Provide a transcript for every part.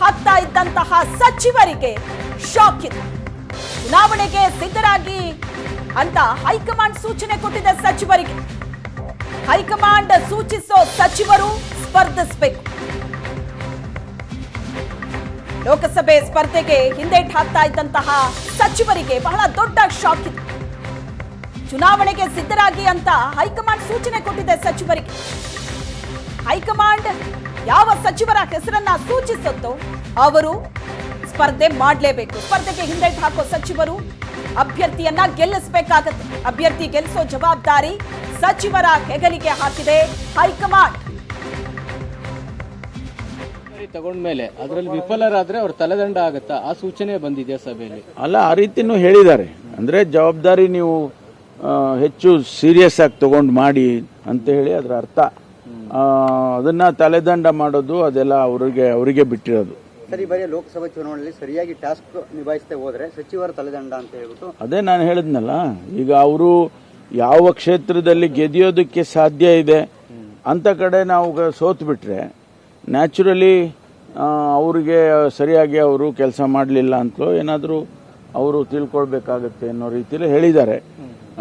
ಹಾಕ್ತಾ ಇದ್ದಂತಹ ಸಚಿವರಿಗೆ ಶಾಕ್ ಇದೆ. ಚುನಾವಣೆಗೆ ಸಿದ್ಧರಾಗಿ ಅಂತ ಹೈಕಮಾಂಡ್ ಸೂಚನೆ ಕೊಟ್ಟಿದೆ ಸಚಿವರಿಗೆ. ಹೈಕಮಾಂಡ್ ಸೂಚಿಸೋ ಸಚಿವರು ಸ್ಪರ್ಧಿಸಬೇಕು. ಲೋಕಸಭೆ ಸ್ಪರ್ಧೆಗೆ ಹಿಂದೇಟು ಹಾಕ್ತಾ ಇದ್ದಂತಹ ಸಚಿವರಿಗೆ ಬಹಳ ದೊಡ್ಡ ಶಾಕ್ ಇದೆ. ಚುನಾವಣೆಗೆ ಸಿದ್ಧರಾಗಿ ಅಂತ ಹೈಕಮಾಂಡ್ ಸೂಚನೆ ಕೊಟ್ಟಿದೆ ಸಚಿವರಿಗೆ. ಹೈಕಮಾಂಡ್ ಯಾವ ಸಚಿವರ ಹೆಸರನ್ನ ಸೂಚಿಸುತ್ತೋ ಅವರು ಸ್ಪರ್ಧೆ ಮಾಡಲೇಬೇಕು. ಸ್ಪರ್ಧೆಗೆ ಹಿಂದೇಟು ಹಾಕೋ ಸಚಿವರು ಅಭ್ಯರ್ಥಿಯನ್ನ ಗೆಲ್ಲಿಸಬೇಕಾಗತ್ತೆ. ಅಭ್ಯರ್ಥಿ ಗೆಲ್ಲಿಸೋ ಜವಾಬ್ದಾರಿ ಸಚಿವರ ಹೆಗಲಿಗೆ ಹಾಕಿದೆ ಹೈಕಮಾಂಡ್. ತಗೊಂಡ್ಮೇಲೆ ಅದರಲ್ಲಿ ವಿಫಲರಾದ್ರೆ ಅವ್ರ ತಲೆದಂಡ ಆಗುತ್ತಾ? ಆ ಸೂಚನೆ ಬಂದಿದೆ ಸಭೆಯಲ್ಲಿ. ಅಲ್ಲ, ಆ ರೀತಿನೂ ಹೇಳಿದ್ದಾರೆ. ಅಂದ್ರೆ ಜವಾಬ್ದಾರಿ ನೀವು ಹೆಚ್ಚು ಸೀರಿಯಸ್ ಆಗಿ ತಗೊಂಡು ಮಾಡಿ ಅಂತ ಹೇಳಿ ಅದರ ಅರ್ಥ. ಅದನ್ನ ತಲೆದಂಡ ಮಾಡೋದು ಅದೆಲ್ಲ ಅವರಿಗೆ ಬಿಟ್ಟಿರೋದು. ಸರಿ, ಬರೀ ಲೋಕಸಭಾ ಚುನಾವಣೆಯಲ್ಲಿ ಸರಿಯಾಗಿ ಟಾಸ್ಕ್ ನಿಭಾಯಿಸದೆ ಹೋದ್ರೆ ಸಚಿವರ ತಲೆದಂಡ ಅಂತ ಹೇಳ್ಬಿಟ್ಟು ಅದೇ ನಾನು ಹೇಳಿದ್ನಲ್ಲ. ಈಗ ಅವರು ಯಾವ ಕ್ಷೇತ್ರದಲ್ಲಿ ಗೆದಿಯೋದಕ್ಕೆ ಸಾಧ್ಯ ಇದೆ ಅಂತ ಕಡೆ ನಾವು ಸೋತು ಬಿಟ್ರೆ ನ್ಯಾಚುರಲಿ ಅವ್ರಿಗೆ ಸರಿಯಾಗಿ ಅವರು ಕೆಲಸ ಮಾಡಲಿಲ್ಲ ಅಂತಲೋ ಏನಾದರೂ ಅವರು ತಿಳ್ಕೊಳ್ಬೇಕಾಗತ್ತೆ ಅನ್ನೋ ರೀತಿಯಲ್ಲಿ ಹೇಳಿದ್ದಾರೆ.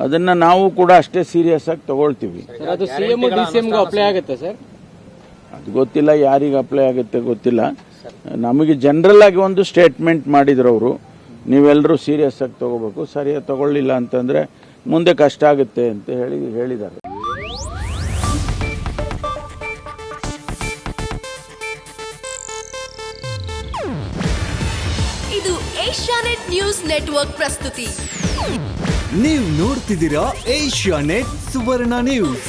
ಅದನ್ನ ನಾವು ಕೂಡ ಅಷ್ಟೇ ಸೀರಿಯಸ್ ಆಗಿ ತಗೊಳ್ತೀವಿ. ಅದು ಸಿಎಂ ಡಿಸಿಎಂಗೂ ಅಪ್ಲೈ ಆಗುತ್ತೆ ಸರ್? ಅದು ಗೊತ್ತಿಲ್ಲ, ಯಾರಿಗೆ ಅಪ್ಲೈ ಆಗುತ್ತೆ ಗೊತ್ತಿಲ್ಲ. ನಮಗೆ ಜನರಲ್ ಆಗಿ ಒಂದು ಸ್ಟೇಟ್ಮೆಂಟ್ ಮಾಡಿದ್ರು ಅವರು, ನೀವೆಲ್ಲರೂ ಸೀರಿಯಸ್ ಆಗಿ ತಗೋಬೇಕು, ಸರಿಯಾಗಿ ತಗೊಳ್ಳಿಲ್ಲ ಅಂತಂದ್ರೆ ಮುಂದೆ ಕಷ್ಟ ಆಗುತ್ತೆ ಅಂತ ಹೇಳಿದ್ದಾರೆ. ಇದು ಏಷ್ಯಾನೆಟ್ ನ್ಯೂಸ್ ನೆಟ್ವರ್ಕ್ ಪ್ರಸ್ತುತಿ. ನೀವು ನೋಡ್ತಿದ್ದೀರಾ ಏಷ್ಯಾನೆಟ್ ಸುವರ್ಣ ನ್ಯೂಸ್.